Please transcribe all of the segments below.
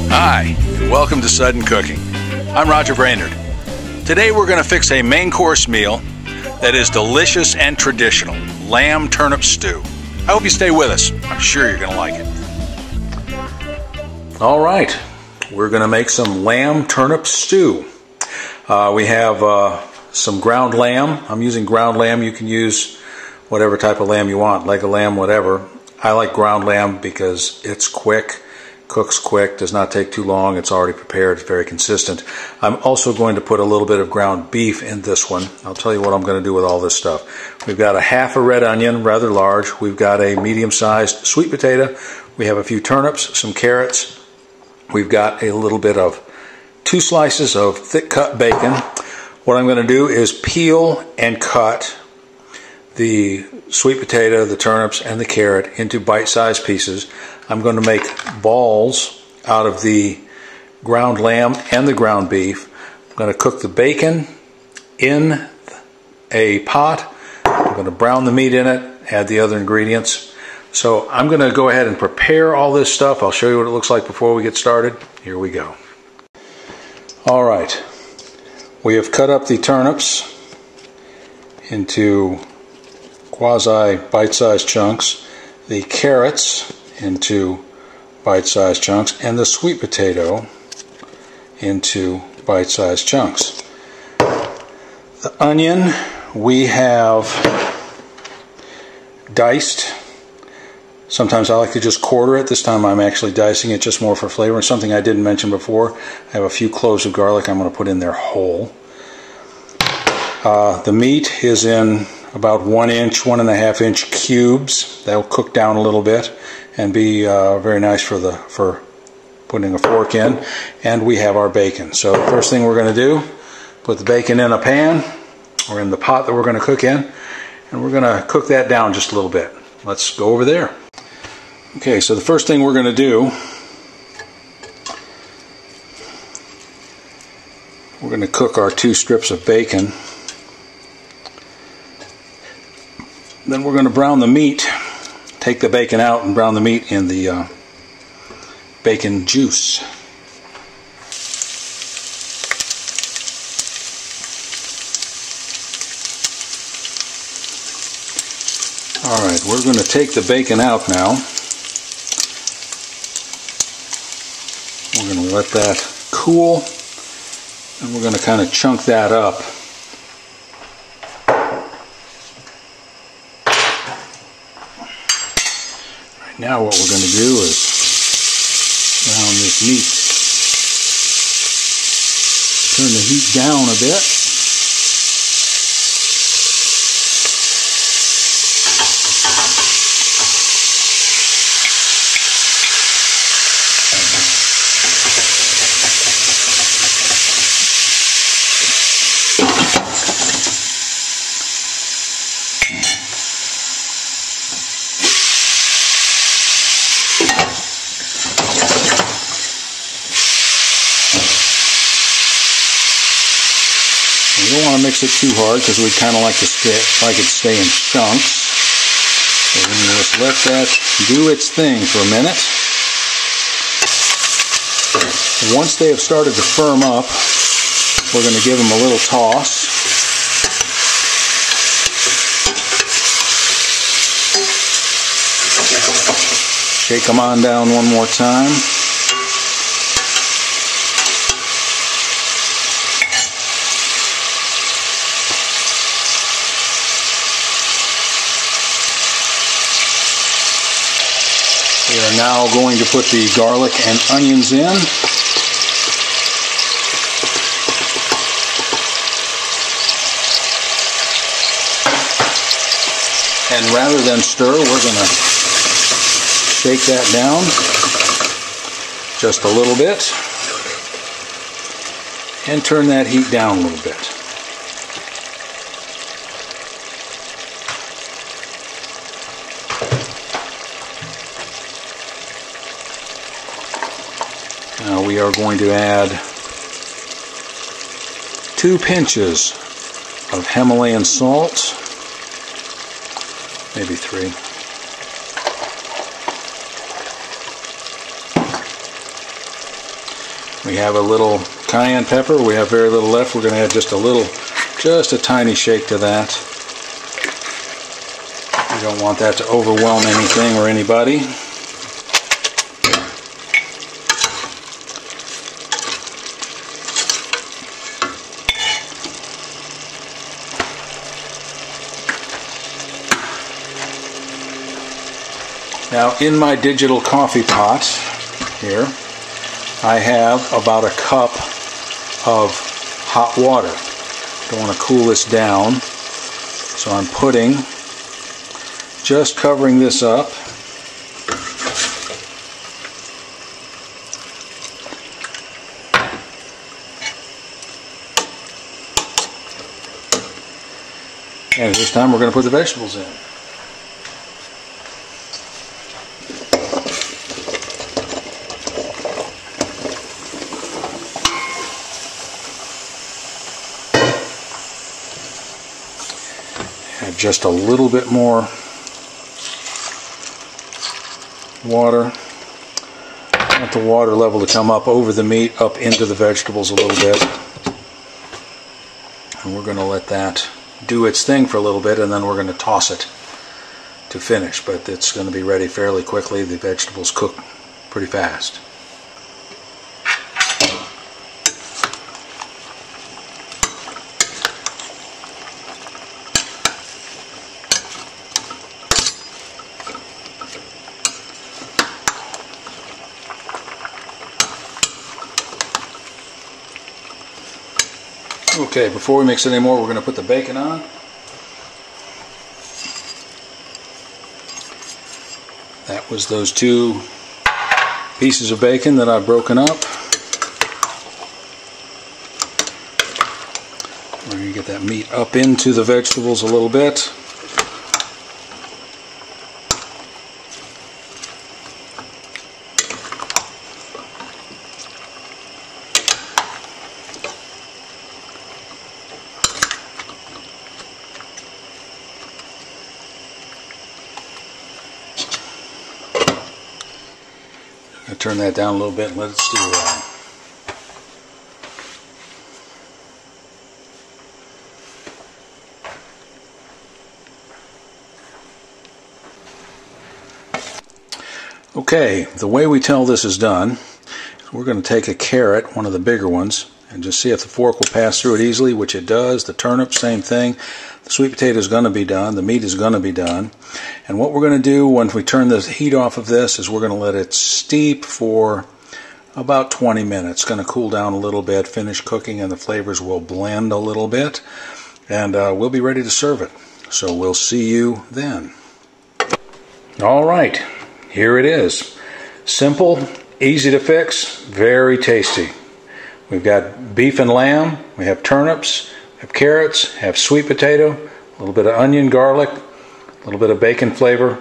Hi, welcome to Sudden Cooking. I'm Roger Brainerd. Today we're going to fix a main course meal that is delicious and traditional, lamb turnip stew. I hope you stay with us. I'm sure you're going to like it. All right, we're going to make some lamb turnip stew. We have some ground lamb. I'm using ground lamb. You can use whatever type of lamb you want, leg of lamb, whatever. I like ground lamb because it's quick. Cooks quick, does not take too long, it's already prepared, it's very consistent. I'm also going to put a little bit of ground beef in this one. I'll tell you what I'm going to do with all this stuff. We've got a half a red onion, rather large. We've got a medium-sized sweet potato. We have a few turnips, some carrots. We've got a little bit of 2 slices of thick cut bacon. What I'm going to do is peel and cut the sweet potato, the turnips, and the carrot into bite-sized pieces. I'm going to make balls out of the ground lamb and the ground beef. I'm going to cook the bacon in a pot. I'm going to brown the meat in it, add the other ingredients. So I'm going to go ahead and prepare all this stuff. I'll show you what it looks like before we get started. Here we go. All right, we have cut up the turnips into quasi bite-sized chunks, the carrots into bite-sized chunks, and the sweet potato into bite-sized chunks. The onion we have diced. Sometimes I like to just quarter it. This time I'm actually dicing it just more for flavor. And something I didn't mention before, I have a few cloves of garlic I'm going to put in there whole. The meat is in about 1 inch, 1.5 inch cubes. That'll cook down a little bit and be very nice for putting a fork in. And we have our bacon. So the first thing we're going to do, put the bacon in a pan or in the pot that we're going to cook in, and we're going to cook that down just a little bit. Let's go over there. Okay, so the first thing we're going to do, we're going to cook our 2 strips of bacon. Then we're going to brown the meat. Take the bacon out and brown the meat in the bacon juice. Alright, we're going to take the bacon out now. We're going to let that cool, and we're going to kind of chunk that up. Now what we're going to do is brown this meat. Turn the heat down a bit. You don't want to mix it too hard because we kind of like it stay in chunks. So we're going to just let that do its thing for a minute. Once they have started to firm up, we're going to give them a little toss. Shake them on down one more time. We are now going to put the garlic and onions in. And rather than stir, we're going to shake that down just a little bit and turn that heat down a little bit. we are going to add 2 pinches of Himalayan salt, maybe 3. We have a little cayenne pepper. We have very little left. We're going to add just a tiny shake to that. We don't want that to overwhelm anything or anybody. Now, in my digital coffee pot here, I have about a cup of hot water. I want to cool this down, so I'm just covering this up. And this time we're going to put the vegetables in. Add just a little bit more water. I want the water level to come up over the meat, up into the vegetables a little bit. And we're going to let that do its thing for a little bit, and then we're going to toss it to finish. But it's going to be ready fairly quickly. The vegetables cook pretty fast. Okay, before we mix it anymore, we're going to put the bacon on. That was those 2 pieces of bacon that I've broken up. We're going to get that meat up into the vegetables a little bit. Turn that down a little bit and let it stew around. Okay, the way we tell this is done, we're going to take a carrot, one of the bigger ones, and just see if the fork will pass through it easily, which it does. The turnip, same thing. The sweet potato is going to be done. The meat is going to be done. And what we're going to do once we turn the heat off of this is we're going to let it steep for about 20 minutes. It's going to cool down a little bit, finish cooking, and the flavors will blend a little bit. And we'll be ready to serve it. So we'll see you then. All right, here it is. Simple, easy to fix, very tasty. We've got beef and lamb, we have turnips, we have carrots, have sweet potato, a little bit of onion, garlic, a little bit of bacon flavor.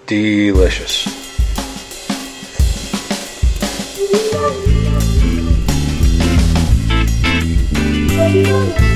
Delicious. Thank you.